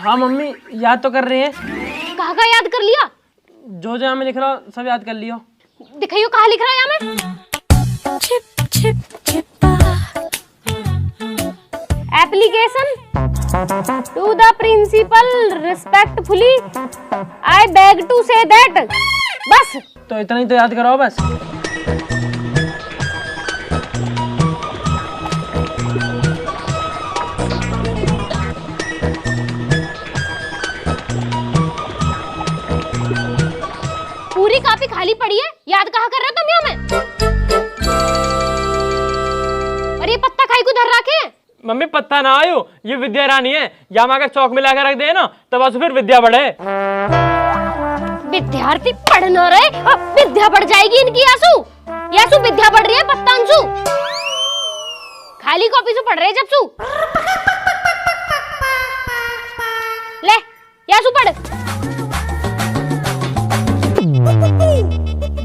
हाँ मम्मी, याद तो कर रहे हैं। कहाँ का याद कर लिया? जो यहाँ में लिख रहा हूँ सब याद कर लियो। दिखाइयो कहाँ लिख रहा है यहाँ में? Application to the principal respectfully I beg to say that. बस तो इतना ही तो याद कराओ बस। पूरी कॉपी खाली पड़ी है, याद कहाँ कर रहे हो तुम यहाँ में? और ये पत्ता खाई को धर रखे हैं। मम्मी पत्ता ना आयो, ये विद्या रानी है। या अगर चौक में लाकर रख दे ना तब फिर विद्या बढ़े। विद्यार्थी पढ़ न रहे, विद्या बढ़ जाएगी इनकी। यासु यासु विद्या बढ़ रही है, पत्ता अंशु खाली कॉपी से पढ़ रहे जब सु। ले यासु पढ़।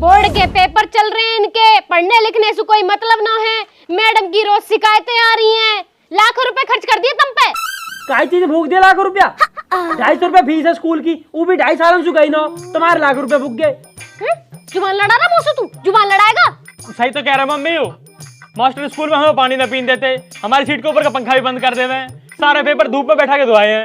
बोर्ड के पेपर चल रहे हैं इनके, पढ़ने लिखने से कोई मतलब ना है। मैडम की रोज शिकायतें आ रही हैं। लाखों रुपए खर्च कर दिए तुम पे। काय चीज भूख दिया लाख रुपया? 250 रुपया फीस है स्कूल की, वो भी 2.5 साल से गई ना, तुम्हारे लाख रुपया भूख गए। जुबान लड़ा रहा मौसू, तू जुबान लड़ाएगा? सही तो कह रहा मम्मी हो। मास्टर स्कूल में हमें पानी न पीने देते, हमारी सीट के ऊपर का पंखा भी बंद कर देवे, सारे पेपर धूप में बैठा के धुआए हैं,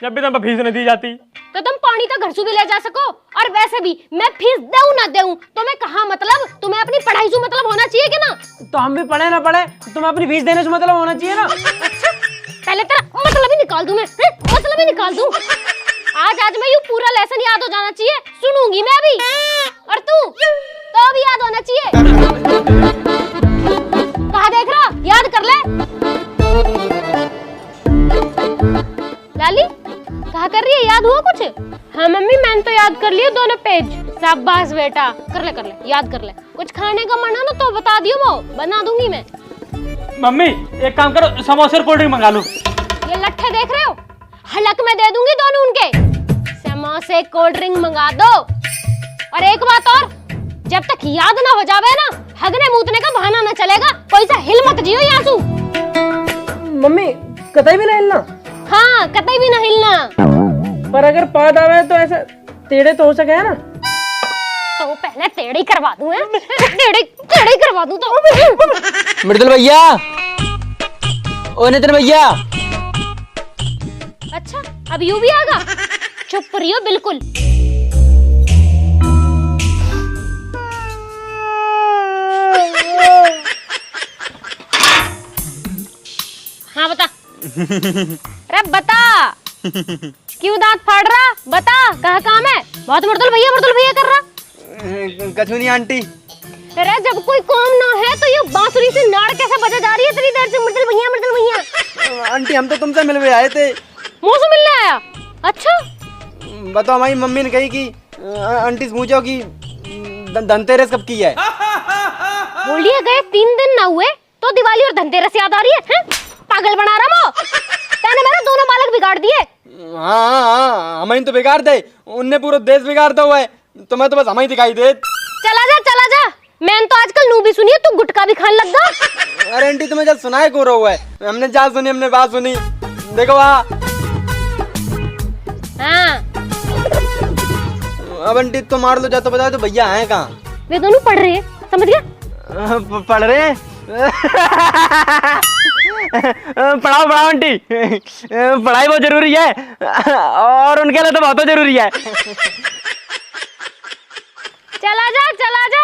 जब भी तुम फीस नहीं दी जाती। तो तुम पानी का घर से भी ले जा सको। और वैसे भी मैं फीस दूं ना दूं तुम्हें कहाँ मतलब, तुम्हें अपनी पढ़ाई से मतलब होना चाहिए कि ना? तो हम भी पढ़े ना पढ़े, तुम्हें अपनी फीस देने से मतलब होना चाहिए ना। अच्छा पहले तेरा मतलब ही निकाल दूं मैं, मतलब ही निकाल दूं। आज मैं यूं पूरा लेसन याद हो जाना चाहिए, सुनूंगी मैं भी। और तू तो भी याद होना चाहिए। कहाँ देख रहा, याद कर ले। लाली कहाँ कर रही है, याद हुआ कुछ? हाँ मम्मी मैंने तो याद कर लिया दोनों पेज। शाबाश बेटा, कर ले याद कर ले। कुछ खाने का मन है ना तो बता दियो, वो बना दूंगी मैं। मम्मी एक काम करो, समोसे और कोल्ड ड्रिंक मंगा लो। ये लट्ठे देख रहे हो, हलक में दे दूंगी दोनों उनके। समोसे कोल्ड ड्रिंक मंगा दो। और एक बात और, जब तक याद ना हो जावे ना, हगने मूतने का बहाना ना चलेगा। कोई सा हिल मत जियो यासू। मम्मी कतई भी नहीं हिलना। हाँ कतई भी ना हिलना। पर अगर पाद आवे तो ऐसा टेढ़े तो हो सके है ना। तो पहले टेढ़े करवा दूं है, टेढ़े करवा दूं तो। मृदुल भैया, ओ नितिन भैया। अच्छा अब यू भी आगा, चुप रहियो बिल्कुल। हाँ बता। अरे बता, क्यों दांत फाड़ रहा? बता कहाँ काम है? बहुत मृदुल भैया कर रहा। कछुनी आंटी। अरे जब कोई काम ना है तो ये बांसुरी से नाड़ कैसे बजा जा रही है इतनी देर से? मृदुल भैया। आंटी हम तो तुमसे मिलने आए थे। मुँह से मिलने आया? अच्छा बताओ, हमारी मम्मी ने कही कि आंटी से पूछो कि धनतेरस कब की है। बोलिए गए 3 दिन ना हुए तो दिवाली और धनतेरस याद आ रही है? पागल बना रहा वो। तैने मेरे दोनों बालक बिगाड़ दिए। हाँ हमें तो बिगाड़ दे, उनने पूरा देश बिगाड़ दिया हुआ है। तुम्हें तो बस हमें दिखाई दे। चला जा। मैंने तो आजकल नू भी सुनी है, तू गुटखा भी खाने लग गया। अरे आंटी तुम्हें जब सुनाए को रहा हुआ है, हमने जा सुनी, हमने बात सुनी। देखो हाँ अब आंटी तो मार लो, जाते बताओ तो भैया हैं कहाँ? वे दोनों पढ़ रहे हैं, समझ गया? पढ़ रहे हैं। पढ़ाओ आंटी, पढ़ाई बहुत जरूरी है और उनके लिए तो बहुत जरूरी है। चला जा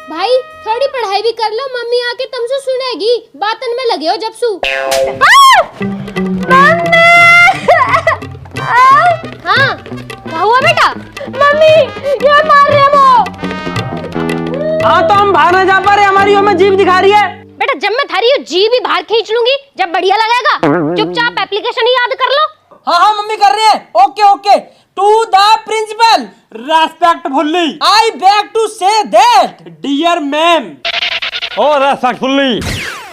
भाई, थोड़ी पढ़ाई भी कर लो, मम्मी आके तुमसे सुनेगी। बातन में लगे हो जब सु। हाँ क्या हुआ बेटा? मम्मी ये मार रहे वो। हाँ तो हम बाहर ना जा पा रहे, हमारी हमें जीभ दिखा रही है। बेटा जब मैं थारी जीभ भी बाहर खींच लूंगी जब बढ़िया लगेगा। चुपचाप एप्लीकेशन ही याद कर लो। हाँ मम्मी कर रही है। Okay to the principal respectfully I beg to say that dear ma'am. Oh respectfully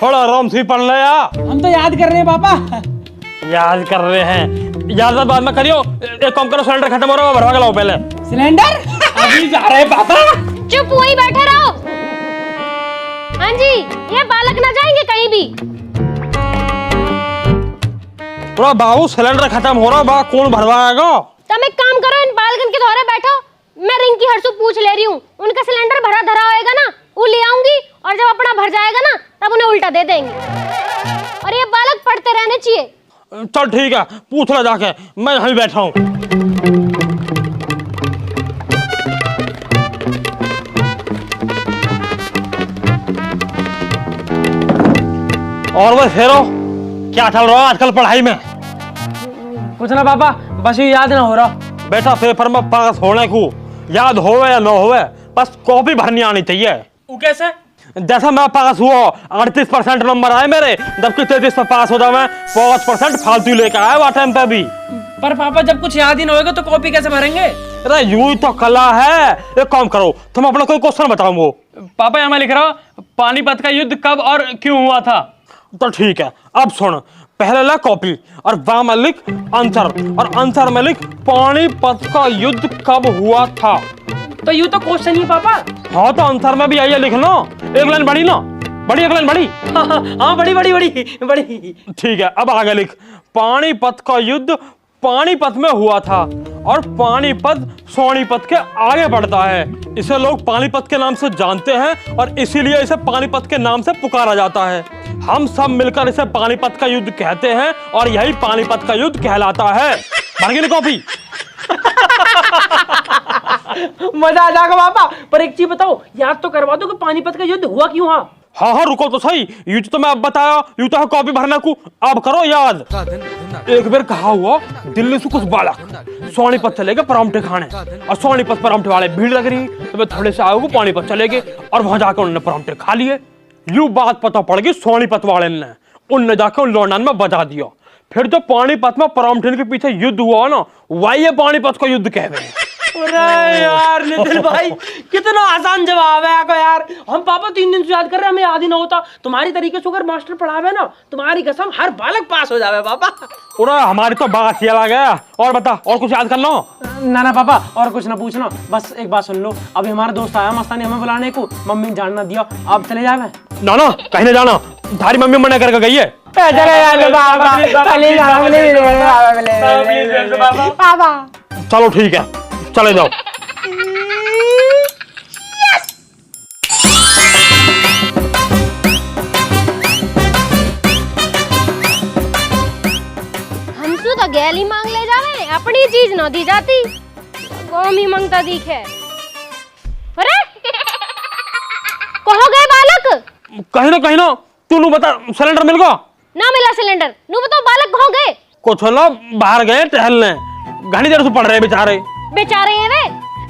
थोड़ा आराम से पढ़ ले यार। हम तो याद कर रहे हैं पापा। याद कर रहे हैं, याद बाद में करियो। एक काम करो, सिलेंडर खत्म हो रहा है, भरवा के लाओ पहले। सिलेंडर अभी जा रहे हैं पापा। चुप वहीं बैठे रहो। हाँ जी, ये बालक ना जाएंगे कहीं भी। पूरा बाबू सिलेंडर खत्म हो रहा बा, कौन भरवाएगा? तुम एक काम करो, इन बालकन के धोरे बैठो, मैं रिंकी हर्षु पूछ ले रही हूँ, उनका सिलेंडर भरा धरा होएगा ना, वो ले आऊंगी और जब अपना भर जाएगा ना तब उन्हें उल्टा दे देंगे। और ये बालक पढ़ते रहने चाहिए। चल ठीक है, पूछ ला जाके, मैं यहीं बैठा हूँ। और वो फेरो क्या चल रहा है आजकल पढ़ाई में? कुछ ना पापा, बस ये याद ना हो रहा। बेटा पेपर में पास होने को याद होवे या न होवे, बस कॉपी भरनी आनी चाहिए। वो कैसे? जैसा मैं पास हुआ 38% नंबर आए मेरे, जबकि 33 पर पास हो जाए 5% फालतू लेकर आया वो टाइम पे भी। पर पापा जब कुछ याद ही ना होगा तो कॉपी कैसे भरेंगे? अरे यूं तो कला है। एक काम करो, तुम अपना कोई क्वेश्चन बताओ। वो पापा यहाँ मैं लिख रहा हूँ, पानीपत का युद्ध कब और क्यों हुआ था? तो ठीक है, अब सुन, पहले ला कॉपी और वहां में लिख आंसर, और आंसर में लिख पानीपत का युद्ध कब हुआ था। तो यूं तो क्वेश्चन ही पापा। हाँ तो आंसर में भी आइए लिख लो, एक लाइन बड़ी ना, बड़ी एक लाइन बड़ी। हाँ बड़ी बड़ी बड़ी बड़ी। ठीक है, अब आगे लिख पानीपत का युद्ध पानीपत में हुआ था, और पानीपत सोनीपत के आगे बढ़ता है, इसे लोग पानीपत के नाम से जानते हैं और इसीलिए इसे पानीपत के नाम से पुकारा जाता है। हम सब मिलकर इसे पानीपत का युद्ध कहते हैं और यही पानीपत का युद्ध कहलाता है। भर गई कॉपी? मजा आ जाएगा पापा। पर एक चीज बताओ, याद तो करवा दो कि पानीपत का युद्ध हुआ क्यों? हाँ हाँ रुको तो सही, युद्ध तो मैं अब बताया, यूं तो है कॉपी भरने को, अब करो याद। एक बार कहा हुआ दिल्ली से कुछ बालक सोनीपत चले गए परामठे खाने, और सोनीपत परामठे वाले भीड़ लग रही, तो वे थोड़े से आए वो पानीपत चले गए और वहां जाकर उन्होंने परामठे खा लिए। यूं बात पता पड़ गई सोनीपत वाले ने, उनने जाकर उन लौंडन में बजा दिया। फिर जो पानीपत में परामठे के पीछे युद्ध हुआ ना, वही पानीपत का युद्ध कह रहे हैं। अरे यार नितिन भाई, कितना आसान जवाब है आपका यार। हम पापा 3 दिन से याद कर रहे हैं, हमें याद ही ना होता। तुम्हारी तरीके से अगर मास्टर पढ़ावे ना, तुम्हारी कसम हर बालक पास हो जावे पापा। पूरा हमारी तो बात ही अलग है। और बता, और कुछ याद कर लो। ना ना पापा, और कुछ ना पूछना, बस एक बात सुन लो। अभी हमारा दोस्त आया मस्तानी हमें बुलाने को, मम्मी ने जानना दिया, आप चले जावे। ना ना कहीं नहीं जाना, थारी मम्मी मना करके गई है। चलो ठीक है, चले जाओ। हमसू तो गैली मांग ले जावे, अपनी चीज न दी जाती, कौम ही मांगता दिखे। अरे कहाँ गए बालक? कहीं ना तू बता, सिलेंडर मिल गया? ना मिला सिलेंडर, नू बताओ बालक कहाँ गए? कुछ ना बाहर गए टहलने, घनी देर से पढ़ रहे बेचारे। बेचारे हैं वे,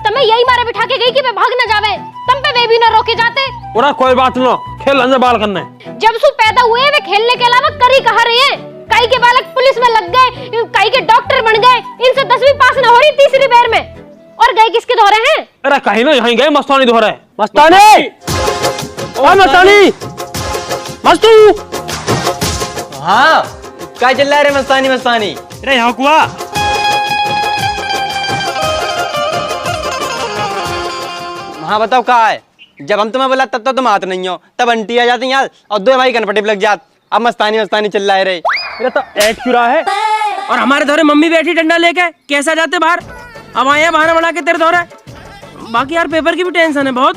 तमें यही मारे बिठा के गई कि वे भाग न जावे, तम पे वे भी न रोके जाते। पूरा कोई बात ना, खेल से बाल करने। जब सु पैदा हुए वे खेलने के अलावा करी कहा रहे हैं। कई के बालक पुलिस में लग गए, कई के डॉक्टर बन गए, इनसे 10वीं पास न हो रही तीसरी बार में। और गए किसके धोरे हैं? अरे कहीं ना यहीं गए मस्तानी धोरे। मस्तानी, ओ मस्तानी, मस्तू। हाँ क्या चल रहा है रे मस्तानी? मस्तानी अरे यहाँ कुआ। हाँ बताओ कहाँ है? जब हम तुम्हें बोला तब तो तुम आते नहीं हो, तब आंटी आ जाती यार, और दो भाई कनपटे लग जात। अब मस्तानी मस्तानी चल रहा है रे। अरे तो ऐड क्यों रहा है? और हमारे धोरे मम्मी बैठी डंडा लेके, कैसा जाते बाहर? अब आए बहाना बना के तेरे धोरे। बाकी यार पेपर की भी टेंशन है बहुत।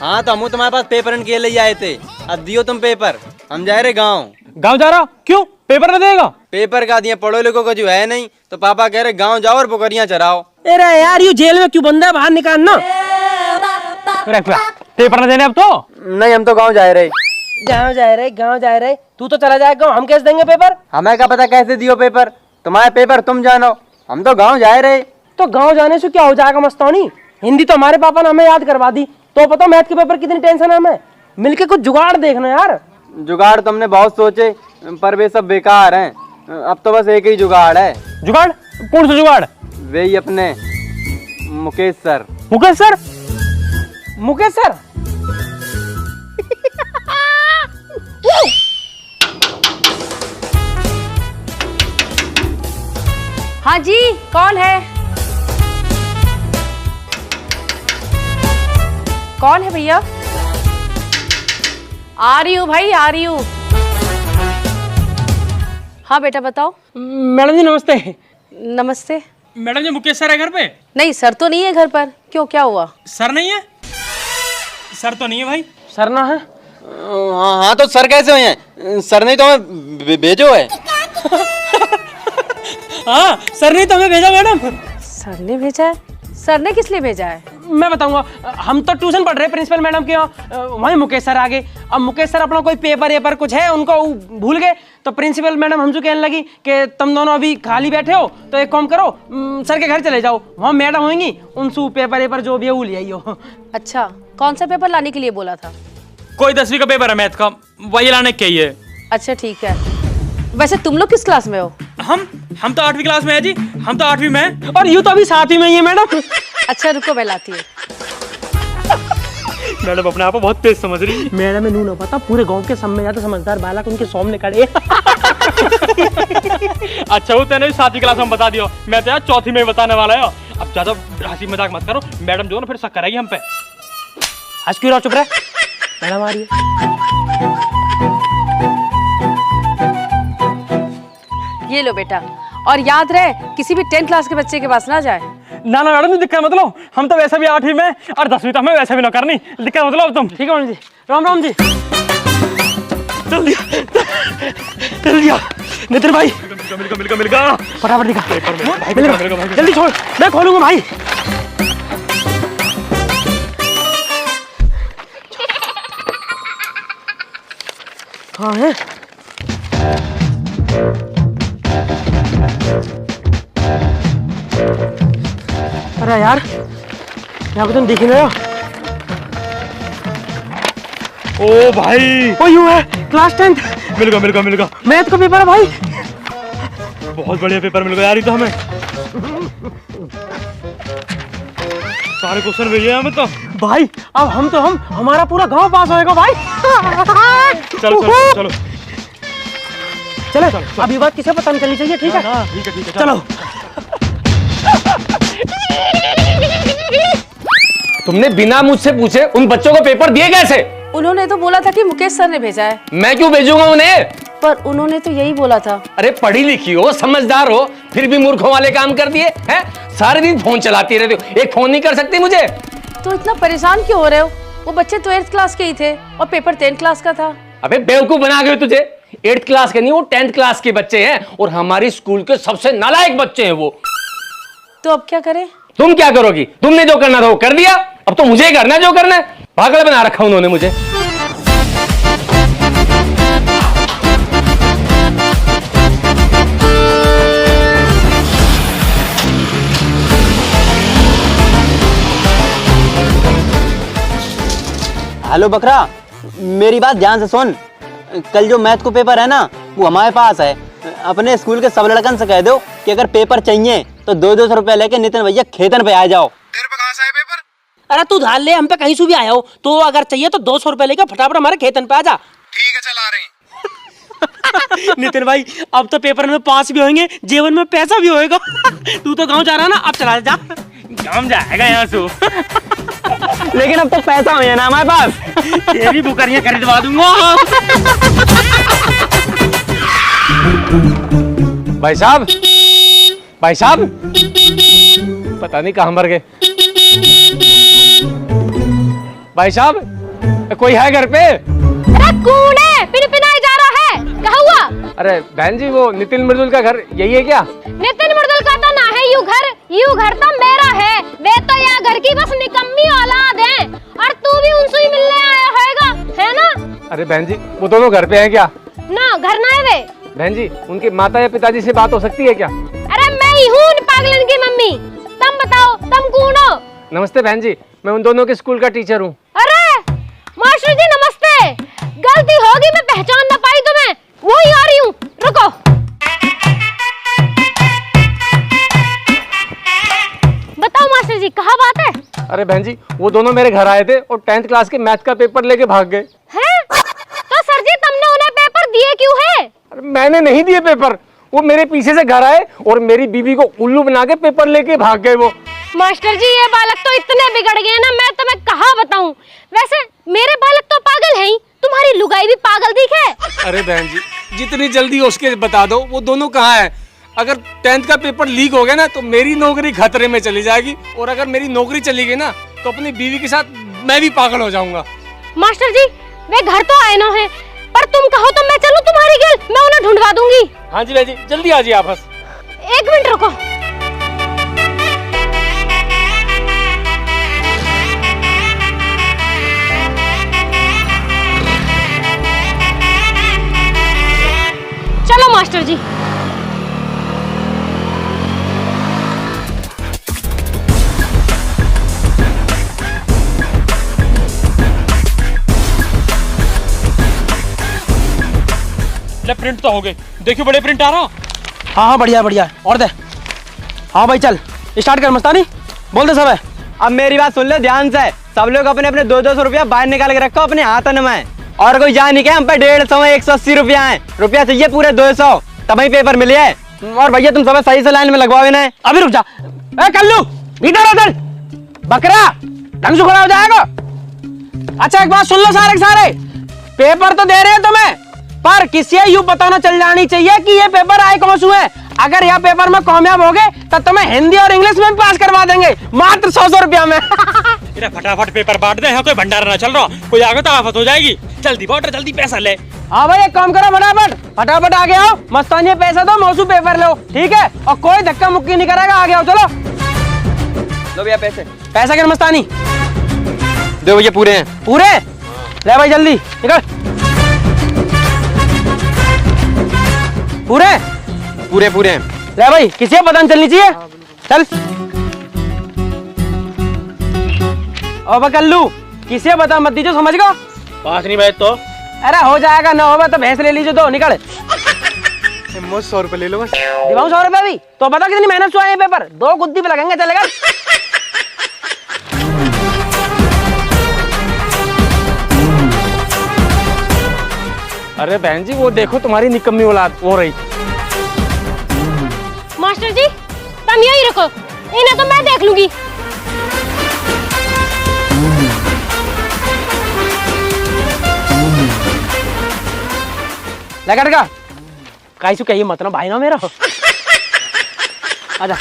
हाँ तो हम तुम्हारे पास पेपर के लिए आए थे, अब दियो तुम पेपर। हम जा रहे गाँव। गाँव जा रहा? क्यों, पेपर न देगा? पेपर का दिए, पढ़ो लिखो का जो है नहीं, तो पापा कह रहे गाँव जाओ और पोखरियाँ चराओ। अरे यार यू जेल में क्यों बंद है, बाहर निकालना। पेपर न देने अब तो? नहीं हम तो गाँव जा रहे। गाँव जा रहे, तू तो चला जाएगा, हम कैसे देंगे पेपर? हमें क्या पता कैसे दियो पेपर, तुम्हारे पेपर तुम जानो, हम तो गाँव जा रहे। तो गाँव जाने से क्या हो जाएगा मस्तानी? हिंदी तो हमारे पापा ने हमें याद करवा दी, तो पता मैथ के पेपर कितनी टेंशन है हमें। मिलके कुछ जुगाड़ देखना यार। जुगाड़ तुमने बहुत सोचे, पर वे सब बेकार हैं। अब तो बस एक ही जुगाड़ है। जुगाड़? कौन सा जुगाड़? वे ही अपने Mukesh sir. Mukesh sir? Mukesh sir? हाँ जी, कौन है? कौन है भैया? आ रही हूँ भाई, आ रही हूँ। हाँ बेटा बताओ। मैडम जी नमस्ते। नमस्ते। मैडम जी मुकेश सर है घर पे? नहीं सर तो नहीं है घर पर, क्यों क्या हुआ? सर नहीं है? सर तो नहीं है भाई। सर ना है? हाँ हाँ, तो सर कैसे हुए हैं? सर नहीं तो हमें भेजो है। हाँ सर ने तो हमें भेजा मैडम। सर ने भेजा है? सर ने किस लिए भेजा है? मैं बताऊंगा, हम तो ट्यूशन पढ़ रहे हैं प्रिंसिपल मैडम के यहाँ, वहीं मुकेश सर आ गए। अब मुकेश सर अपना कोई पेपर वेपर कुछ है उनको भूल गए, तो प्रिंसिपल मैडम हमसे कहने लगी कि तुम दोनों अभी खाली बैठे हो तो एक काम करो, सर के घर चले जाओ, वहाँ मैडम होंगी, उनसे पेपर वेपर जो भी है वो ले आइयो। अच्छा, कौन सा पेपर लाने के लिए बोला था? कोई 10वीं का पेपर है मैथ का, वही लाने के ही है। अच्छा ठीक है। वैसे तुम लोग किस क्लास में हो? हम तो 8वीं क्लास में है जी, हम तो 8वीं में हैं। और यूँ तो अभी 7वीं में ही है मैडम। अच्छा रुको मैं लाती हूँ। मैडम अपने आप को बहुत तेज समझ रही है। मैडम इन्हों ने पता पूरे गांव के समय ज्यादा समझदार बालक उनके सामने खड़े। अच्छा वो तेने 7वीं क्लास में बता दियो, मैं तो यार 4थी में बताने वाला है। अब ज्यादा हंसी मजाक मत करो, मैडम जो है ना फिर शक करेगी हम पे। हंस क्यों रहा, चुप रहे, मैडम आ रही है। ये लो बेटा, और याद रहे किसी भी 10th क्लास के बच्चे के पास ना जाए। ना ना मैडम दिक्कत मतलब, हम तो वैसे भी 8वीं में और 10वीं तो हमें वैसे भी ना करनी, दिक्कत मतलब तुम। ठीक है मैडम जी, राम राम जी। चल दिया चल दिया नितिन भाई, मिल गया फटाफट दिखा। मिलेगा। जल्दी छोड़, मैं खोलूंगा भाई। हाँ है। अरे यार यहाँ पे तुम दिख ही नहीं रहे हो। ओ भाई, ओ यू है क्लास 10th मिल गया मैथ का पेपर है भाई। बहुत बढ़िया पेपर मिल गया यार, ये तो हमें सारे क्वेश्चन भेजे हमें तो। भाई अब हम हमारा पूरा गांव पास होएगा भाई। चलो चले, अब ये बात किसे पता नहीं चलनी चाहिए, ठीक है? ठीक है चलो। तुमने बिना मुझसे पूछे उन बच्चों को पेपर दिए कैसे? उन्होंने तो बोला था कि मुकेश सर ने भेजा है। मैं क्यों भेजूंगा उन्हें? पर उन्होंने तो यही बोला था। अरे पढ़ी लिखी हो, समझदार हो, फिर भी मूर्खों वाले काम कर दिए हैं। सारे दिन फोन चलाती रहती हो, एक फोन नहीं कर सकती मुझे? तो इतना परेशान क्यों हो रहे हो? वो बच्चे 12th क्लास के ही थे और पेपर 10th क्लास का था। अबे बेवकूफ बना गए तुझे। 8th क्लास के नहीं, वो 10th क्लास के बच्चे हैं और हमारी स्कूल के सबसे नालायक बच्चे हैं वो। तो अब क्या करें? तुम क्या करोगी? तुमने जो करना था वो कर दिया, अब तो मुझे करना है जो करना है। पागल बना रखा उन्होंने मुझे। हेलो बकरा, मेरी बात ध्यान से सुन। कल जो मैथ को पेपर है ना वो हमारे पास है। अपने स्कूल के सब लड़कन से कह दो कि अगर पेपर चाहिए तो 200 रुपए लेके नितिन भैया खेतन पे आ जाओ। तेरे पे कहाँ से है पेपर? अरे तू धार ले, हम पे कहीं से भी आया हो तो अगर चाहिए तो 200 रुपए लेकर फटाफट हमारे खेतन पे आ जा। ठीक है, चल आ रहे हैं। नितिन भाई अब तो पेपर में पास भी होंगे, जीवन में पैसा भी होएगा। तू तो गांव जा रहा ना, अब चला जा। काम जाएगा यहाँ से। लेकिन अब तो पैसा हो ना हमारे पास। ये भी बुकरियाँ खरीदवा दूंगा। भाई साहब, भाई साहब, पता नहीं कहाँ मर गए। भाई साहब, कोई है घर पे? अरे कौन है? पिनपिनाई जा रहा है, क्या हुआ? अरे बहन जी, वो नितिन मृदुल का घर यही है क्या? नितिन मृदुल का तो ना है यू घर तो मेरा है। वे तो यहाँ घर की बस निकम्मी औलाद है, और तू भी उनसे ही मिलने आया होगा, है ना? अरे बहन जी, वो दोनों घर पे हैं क्या? ना घर ना है वे। बहन जी, उनके माता या पिताजी से बात हो सकती है क्या? अरे मैं ही हूँ उन पागलन की मम्मी। तुम बताओ, तुम कौन हो? नमस्ते बहन जी, मैं उन दोनों के स्कूल का टीचर हूँ। अरे मास्टर जी नमस्ते। गलती होगी, मैं पहचान ना पाई तुम्हें, वही आ रही हूँ, रुको। बताओ मास्टर जी, कहाँ बात है? अरे बहन जी, वो दोनों मेरे घर आए थे और 10th क्लास के मैथ का पेपर लेके भाग गए। हैं? तो सर जी तुमने उन्हें पेपर दिए क्यों है? अरे मैंने नहीं दिए पेपर, वो मेरे पीछे से घर आए और मेरी बीबी को उल्लू बना के पेपर लेके भाग गए वो। मास्टर जी ये बालक तो इतने बिगड़ गए ना, मैं तुम्हें कहाँ बताऊं। वैसे मेरे बालक तो पागल हैं ही, तुम्हारी लुगाई भी पागल दिखे। अरे बहन जी, जितनी जल्दी हो उसके बता दो वो दोनों कहाँ हैं। अगर 10th का पेपर लीक हो गया ना तो मेरी नौकरी खतरे में चली जाएगी, और अगर मेरी नौकरी चली गई ना तो अपनी बीवी के साथ मैं भी पागल हो जाऊंगा। मास्टर जी, वे घर तो आए न है, पर तुम कहो तो मैं चलूं तुम्हारी गेल, मैं उन्हें ढूंढवा दूंगी। हाँ जी बहन जी, जल्दी आ जाइए आप बस। 1 मिनट रुको। चलो मास्टर जी। ले प्रिंट तो हो गए, देखियो बड़े प्रिंट आ रहा। हाँ हाँ बढ़िया बढ़िया, और दे। हाँ भाई चल स्टार्ट कर मस्तानी, बोल दे सब है। अब मेरी बात सुन ले ध्यान से, सब लोग अपने अपने 200 रुपया बाहर निकाल के रखो अपने हाथन में, और कोई जान नहीं क्या हम पे 150 180 रुपया है, रुपया चाहिए पूरे 200 तभी पेपर मिले है। और भैया तुम सब सही से लाइन में लगवाओ इन्हें। अभी रुक जा, ए कल्लू इधर उधर, बकरा ढंग से खड़ा हो जाएगा। अच्छा एक बात सुन लो सारे के सारे, पेपर तो दे रहे हैं तुम्हें, पर किसी यूं बताना चल जानी चाहिए कि ये पेपर आए कौन से हैं। अगर यह पेपर में कामयाब हो गए तो तुम्हें हिंदी और इंग्लिश में पास करवा देंगे मात्र 100 रुपया में। इधर फटाफट पेपर बांट दे, यहाँ कोई भंडारा ना चल रहा, कोई आगे तो आफत हो जाएगी। जल्दी बांट, जल्दी पैसा ले। हाँ भाई एक काम करो, फटाफट फटाफट आगे आओ, मस्तानी पैसा दो, मौसू पेपर लो, ठीक है, और कोई धक्का मुक्की नहीं करेगा, आगे आओ चलो। लो भैया पैसे। पैसा क्या मस्तानी? दो भैया पूरे हैं। पूरे? ले भाई जल्दी निकल। पूरे? पूरे पूरे हैं। ले भाई, किसी को पता नहीं चलनी चाहिए, चल। अब कल्लू किसी को बता मत दीजिए, समझ गो? पास नहीं भाई तो अरे हो जाएगा, ना होगा तो भैंस ले लीजिए, दो निकल। 100 रुपए ले लो बस। दिवाऊं 100 रुपए भी तो पता कितनी मेहनत से आए पेपर, 2 गुद्दी पे लगेंगे, चलेगा। अरे बहन जी वो देखो तुम्हारी निकम्मी औलाद हो रही। मास्टर जी तुम यही रखो, इन्हें तो मैं देख लूंगी। लगा टका काईसु कहिए मत ना भाई ना मेरा। आजा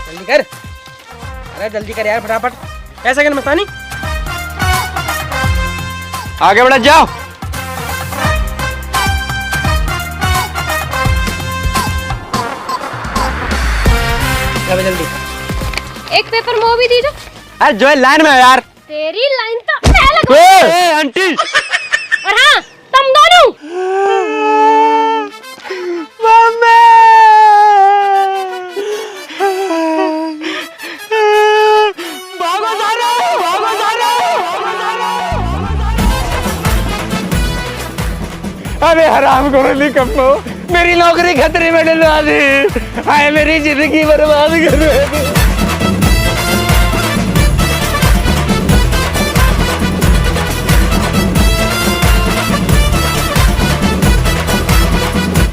जल्दी कर, अरे जल्दी कर यार फटाफट। ऐसा कर मस्तानी, आगे बढ़ जाओ। जल्दी। एक पेपर मुंह भी दीजिए। अरे जो है लाइन में है यार। तेरी लाइन तो मैं लगवाऊंगी। आंटी। और हाँ तुम दोनों। अरे हराम करो निकम्मो, मेरी नौकरी खतरे में डलवा दी, हाय मेरी जिंदगी बर्बाद कर दे।